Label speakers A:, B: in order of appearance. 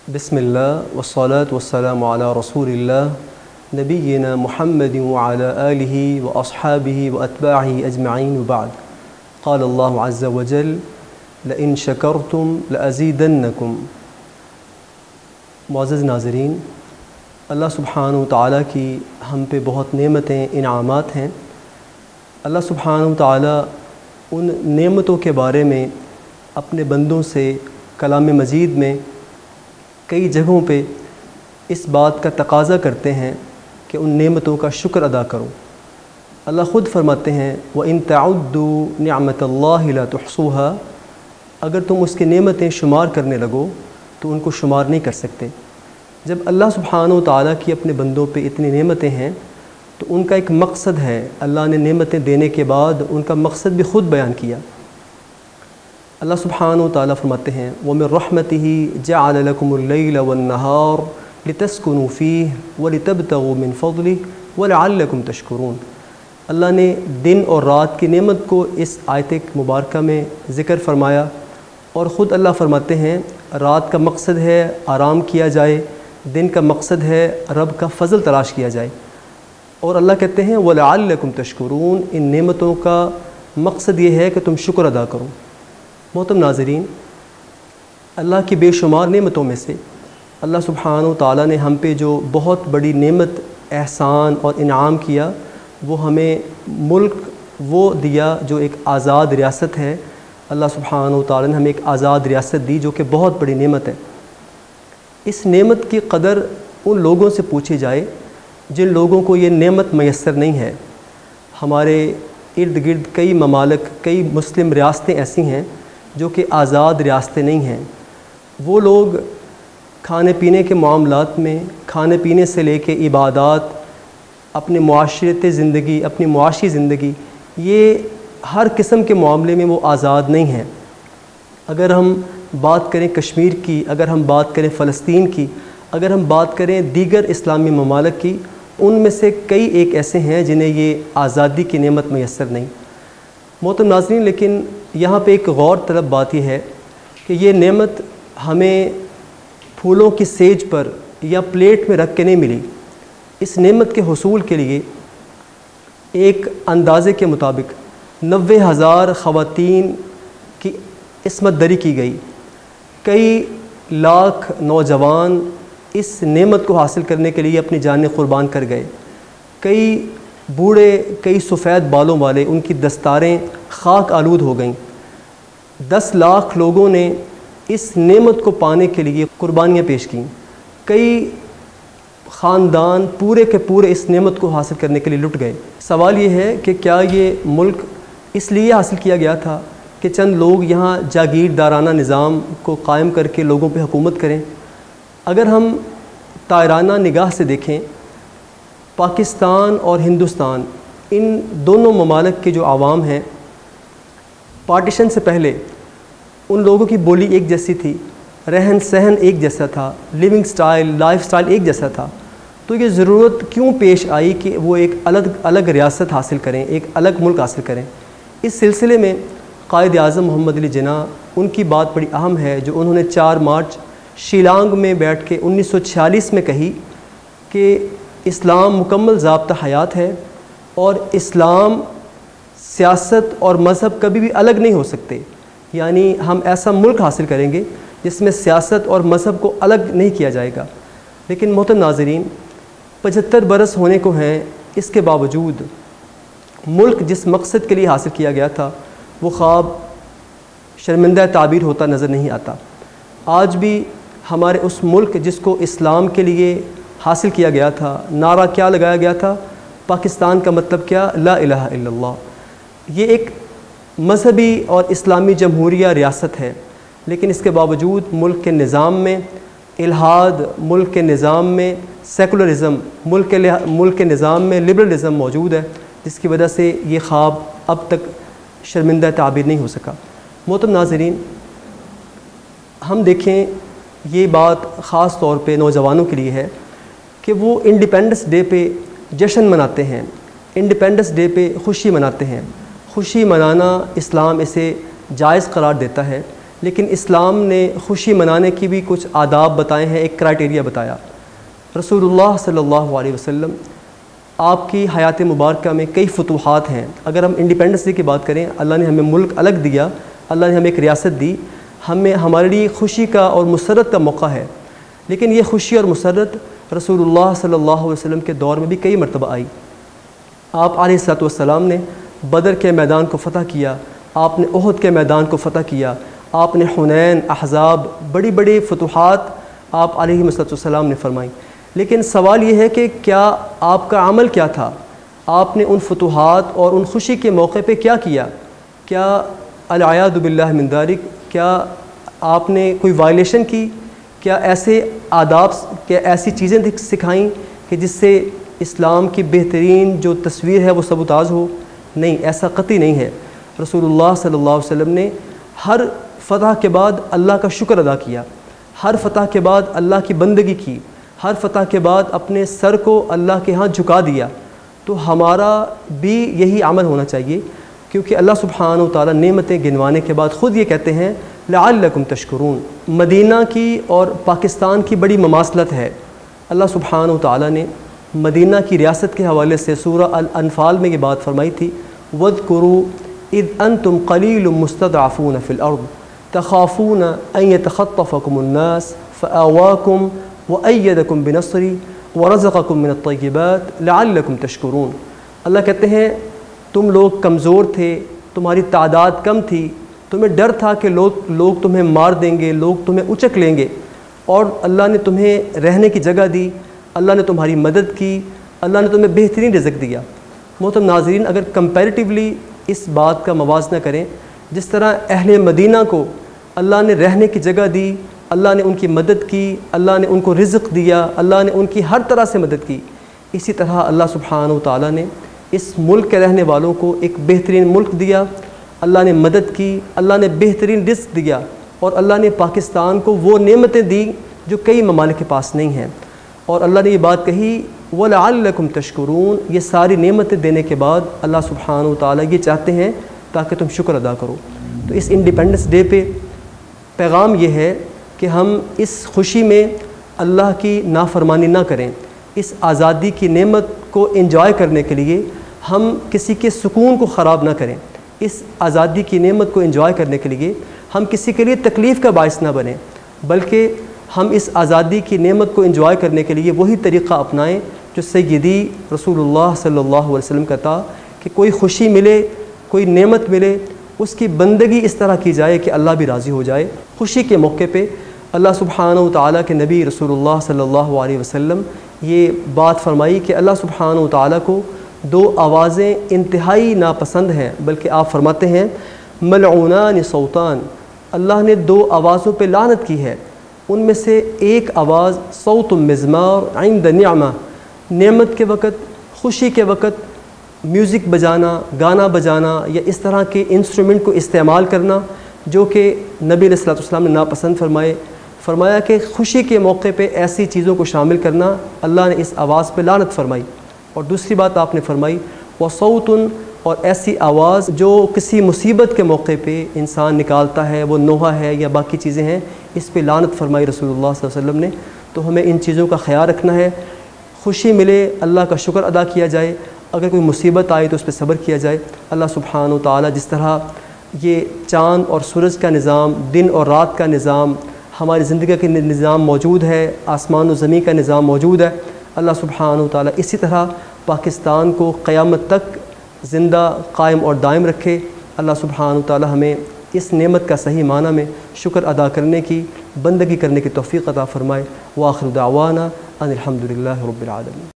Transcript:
A: बिस्मिल्लाह वस्सलातु वस्सलामु अला रसूलिल्लाह नबीना मुहम्मदिन व अला आलिहि व अस्हाबिहि व अत्बाइहि अजमईन व बाद। क़ाल अल्लाहु अज़्ज़ा व जल लइन शकरतुम लअज़ीदन्नकुम। मुअज़्ज़ज़ नाज़रीन, अल्लाह सुब्हानहु व तआला की हम पे बहुत नेमतें इनामात हैं। अल्लाह सुब्हानहु व तआला उन नेमतों के बारे में अपने बंदों से कलाम मजीद में कई जगहों पे इस बात का तकाज़ा करते हैं कि उन नेमतों का शुक्र अदा करो। अल्लाह ख़ुद फरमाते हैं व इन तअद्दू निअमतल्लाहि ला तुहसूहा, अगर तुम उसकी नेमतें शुमार करने लगो तो उनको शुमार नहीं कर सकते। जब अल्लाह सुब्हानहु व तआला की अपने बंदों पे इतनी नेमतें हैं तो उनका एक मकसद है। अल्लाह ने नेमतें देने के बाद उनका मकसद भी ख़ुद बयान किया। अल्लाह सुब्हानहु व तआला फरमाते हैं व मिन रहमतिही जअल लकुमुल लैला वन नहार लितस्कुनू फीह व लितब्तगू मिन फ़ज़लिही व लअल्लकुम तशकुरून। अल्लाह ने दिन और रात की नेमत को इस आयत मुबारका में ज़िक्र फरमाया और ख़ुद अल्लाह फरमाते हैं रात का मकसद है आराम किया जाए, दिन का मकसद है रब का फ़ज़ल तलाश किया जाए। और अल्लाह कहते हैं व लअल्लकुम तशकुरून, इन नेमतों का मकसद ये है कि तुम शुक्र अदा करो। मोहतरम नाज़रीन, अल्लाह की बेशुमार नेमतों में से अल्लाह सुब्हानहु व तआला ने हम पे जो बहुत बड़ी नेमत एहसान और इनाम किया वो हमें मुल्क वो दिया जो एक आज़ाद रियासत है। अल्लाह सुब्हानहु व तआला ने हमें एक आज़ाद रियासत दी जो कि बहुत बड़ी नेमत है। इस नेमत की कदर उन लोगों से पूछी जाए जिन लोगों को ये नेमत मैसर नहीं है। हमारे इर्द गिर्द कई ममालिक, कई मुस्लिम रियासतें ऐसी हैं जो कि आज़ाद रियासतें नहीं हैं। वो लोग खाने पीने के मामलात में, खाने पीने से लेके इबादात, अपनी मुआशरती ज़िंदगी, अपनी मुआशी ज़िंदगी, ये हर किस्म के मामले में वो आज़ाद नहीं हैं। अगर हम बात करें कश्मीर की, अगर हम बात करें फ़लस्तीन की, अगर हम बात करें दीगर इस्लामी ममालिक की, उनमें से कई एक ऐसे हैं जिन्हें ये आज़ादी की नेमत मैसर नहीं। मोहतरम नाज़रीन, लेकिन यहाँ पे एक गौर तलब बात यह है कि ये नेमत हमें फूलों की सेज पर या प्लेट में रख के नहीं मिली। इस नेमत के हुसूल के लिए एक अंदाज़े के मुताबिक 90,000 ख़वातीन की इस्मत दरी की गई। कई लाख नौजवान इस नेमत को हासिल करने के लिए अपनी जानें क़ुरबान कर गए। कई बूढ़े, कई सफ़ेद बालों वाले, उनकी दस्तारें खाक आलूद हो गईं। 10 लाख लोगों ने इस नेमत को पाने के लिए कुर्बानियाँ पेश कीं। कई ख़ानदान पूरे के पूरे इस नेमत को हासिल करने के लिए लुट गए। सवाल ये है कि क्या ये मुल्क इसलिए हासिल किया गया था कि चंद लोग यहाँ जागीरदाराना निज़ाम को कायम करके लोगों पे हुकूमत करें? अगर हम तायराना निगाह से देखें, पाकिस्तान और हिंदुस्तान, इन दोनों ममालिक के जो आवाम हैं, पार्टीशन से पहले उन लोगों की बोली एक जैसी थी, रहन सहन एक जैसा था, लिविंग स्टाइल, लाइफ स्टाइल एक जैसा था। तो ये ज़रूरत क्यों पेश आई कि वो एक अलग अलग रियासत हासिल करें, एक अलग मुल्क हासिल करें? इस सिलसिले में कायद-ए-आज़म मोहम्मद अली जिन्ना, उनकी बात बड़ी अहम है जो उन्होंने 4 मार्च शिलांग में बैठ के 1946 में कही कि इस्लाम मुकम्मल ज़ाब्ता हयात है और इस्लाम, सियासत और मज़हब कभी भी अलग नहीं हो सकते। यानी हम ऐसा मुल्क हासिल करेंगे जिसमें सियासत और मज़हब को अलग नहीं किया जाएगा। लेकिन मोहतरम नाज़रीन, 75 बरस होने को हैं, इसके बावजूद मुल्क जिस मकसद के लिए हासिल किया गया था वो ख्वाब शर्मिंदा ताबीर होता नज़र नहीं आता। आज भी हमारे उस मुल्क जिसको इस्लाम के लिए हासिल किया गया था, नारा क्या लगाया गया था? पाकिस्तान का मतलब क्या? ला इलाहा इल्लल्लाह। ये एक मजहबी और इस्लामी जमहूरिया रियासत है, लेकिन इसके बावजूद मुल्क के निज़ाम में इल्हाद, मुल्क के निज़ाम में सेकुलरिज़म, मुल्क के निज़ाम में लिबरलिज़म मौजूद है, जिसकी वजह से ये ख्वाब अब तक शर्मिंदा ताबीर नहीं हो सका। मोहतरम नाज़रीन, हम देखें ये बात ख़ास तौर पे नौजवानों के लिए है कि वो इंडिपेंडेंस डे पे जश्न मनाते हैं, इंडिपेंडेंस डे पे खुशी मनाते हैं। खुशी मनाना इस्लाम इसे जायज़ करार देता है, لیکن اسلام نے خوشی منانے کی بھی کچھ آداب بتائے ہیں، ایک کرائٹیریا بتایا۔ رسول اللہ صلی اللہ علیہ وسلم آپ کی حیات مبارکہ میں کئی فتوحات ہیں۔ اگر ہم انڈیپینڈنس ڈے کی بات کریں، اللہ نے ہمیں ملک الگ دیا، اللہ نے ہمیں ایک ریاست دی، ہمارے لیے خوشی کا اور مسرت کا موقع ہے، لیکن یہ خوشی اور مسرت رسول اللہ صلی اللہ علیہ وسلم کے دور میں بھی کئی مرتبہ آئی۔ آپ علیہ الصلوۃ والسلام نے بدر کے میدان کو فتح کیا، آپ نے احد کے میدان کو فتح کیا، آپ نے حنین، احزاب، بڑی بڑی فتوحات آپ علیہ الصلوۃ والسلام نے فرمائی۔ لیکن سوال یہ ہے کہ کیا آپ کا عمل کیا تھا؟ آپ نے ان فتوحات اور ان خوشی کے موقع پہ کیا کیا؟ کیا العیاذ باللہ من ذالک، کیا آپ نے کوئی وائلیشن کی؟ کیا ایسے آداب، کیا ایسی چیزیں سکھائیں کہ جس سے اسلام کی بہترین جو تصویر ہے وہ سبوتاز ہو؟ نہیں، ایسا قطعی نہیں ہے۔ رسول اللہ صلی اللہ علیہ وسلم نے ہر فتح کے بعد اللہ کا شکر ادا کیا، ہر فتح کے بعد اللہ کی بندگی کی، ہر فتح کے بعد اپنے سر کو اللہ کے ہاں جھکا دیا۔ تو ہمارا بھی یہی عمل ہونا چاہیے، کیونکہ اللہ سبحانہ و تعالیٰ نعمتیں گنوانے کے بعد خود یہ کہتے ہیں لعلکم تشکرون۔ مدینہ کی اور پاکستان کی بڑی مماثلت ہے۔ اللہ سبحانہ و تعالیٰ نے مدینہ کی ریاست کے حوالے سے سورہ الانفال میں یہ بات فرمائی تھی، وَاذْكُرُوا اِذْ أَنْتُمْ قَلِيلٌ مُسْتَضْعَفُونَ فِي الْأَرْضِ تَخَافُونَ أَنْ يَتَخَطَّفَكُمُ النَّاسُ فَآوَاكُمْ وَأَيَّدَكُمْ بِنَصْرِهِ وَرَزَقَكُمْ مِنَ الطَّيِّبَاتِ لَعَلَّكُمْ تَشْكُرُونَ۔ اللہ کہتے ہیں تم لوگ کمزور تھے، تمہاری تعداد کم تھی، تمہیں ڈر تھا کہ لوگ تمہیں مار دیں گے، لوگ تمہیں اچک لیں گے، اور اللہ نے تمہیں رہنے کی جگہ دی، اللہ نے تمہاری مدد کی، اللہ نے تمہیں بہترین رزق دیا۔ محترم ناظرین، اگر کمپیریٹیولی اس بات کا موازنہ کریں، جس طرح اہل مدینہ کو اللہ نے رہنے کی جگہ دی، اللہ نے ان کی مدد کی، اللہ نے ان کو رزق دیا، اللہ نے ان کی ہر طرح سے مدد کی، اسی طرح اللہ سبحانہ و تعالیٰ نے اس ملک کے رہنے والوں کو ایک بہترین ملک دیا، اللہ نے مدد کی، اللہ نے بہترین رزق دیا، اور اللہ نے پاکستان کو وہ نعمتیں دی جو کئی ممالک کے پاس نہیں ہیں۔ اور اللہ نے یہ بات کہی وَلَعَلَّكُمْ تَشْكُرُونَ، یہ ساری نعمتیں دینے کے بعد اللہ سبحانہ و تعالیٰ یہ چاہتے ہیں تاکہ تم شکر ادا کرو۔ تو اس انڈیپینڈنس ڈے پہ پیغام یہ ہے کہ ہم اس خوشی میں اللہ کی نافرمانی نہ کریں، اس آزادی کی نعمت کو انجوائے کرنے کے لیے ہم کسی کے سکون کو خراب نہ کریں، اس آزادی کی نعمت کو انجوائے کرنے کے لیے ہم کسی کے لیے تکلیف کا باعث نہ بنیں، بلکہ ہم اس آزادی کی نعمت کو انجوائے کرنے کے لیے وہی طریقہ اپنائیں جو سیدی رسول اللہ صلی اللہ علیہ وسلم کا تھا کہ کوئی خوشی ملے، کوئی نعمت ملے، اس کی بندگی اس طرح کی جائے کہ اللہ بھی راضی ہو جائے۔ خوشی کے موقع پہ اللہ سبحانہ و تعالیٰ کے نبی رسول اللہ صلی اللہ علیہ وسلم یہ بات فرمائی کہ اللہ سبحانہ و تعالیٰ کو دو آوازیں انتہائی ناپسند ہیں، بلکہ آپ فرماتے ہیں ملعونان صوتان، اللہ نے دو آوازوں پہ لعنت کی ہے، ان میں سے ایک آواز صوت مزمار عند نعمہ، نعمت کے وقت، خوشی کے وقت میوزک بجانا، گانا بجانا یا اس طرح کے انسٹرومنٹ کو استعمال کرنا، جو کہ نبی علیہ الصلوۃ والسلام نے ناپسند فرمایا کہ خوشی کے موقع پہ ایسی چیزوں کو شامل کرنا، اللہ نے اس آواز پہ لعنت فرمائی۔ اور دوسری بات آپ نے فرمائی وصوت، اور ایسی آواز جو کسی مصیبت کے موقع پہ انسان نکالتا ہے، وہ نوحہ ہے یا باقی چیزیں ہیں، اس پہ لعنت فرمائی رسول اللہ صلی اللہ علیہ وسلم نے۔ تو ہمیں ان چیزوں کا خیال رکھنا ہے، خوشی ملے اللہ کا شکر ادا کیا جائے، اگر کوئی مصیبت آئے تو اس پہ صبر کیا جائے۔ اللہ سبحانہ و تعالیٰ جس طرح یہ چاند اور سورج کا نظام، دن اور رات کا نظام، ہماری زندگی کا نظام موجود ہے، آسمان و زمین کا نظام موجود ہے، اللہ سبحانہ و تعالیٰ اسی طرح پاکستان کو قیامت تک زندہ، قائم اور دائم رکھے۔ اللہ سبحانہ و تعالیٰ ہمیں اس نعمت کا صحیح معنی میں شکر ادا کرنے کی، بندگی کرنے کی توفیق عطا فرمائے۔ وآخر دعوانا ان الحمد للہ رب العالمین۔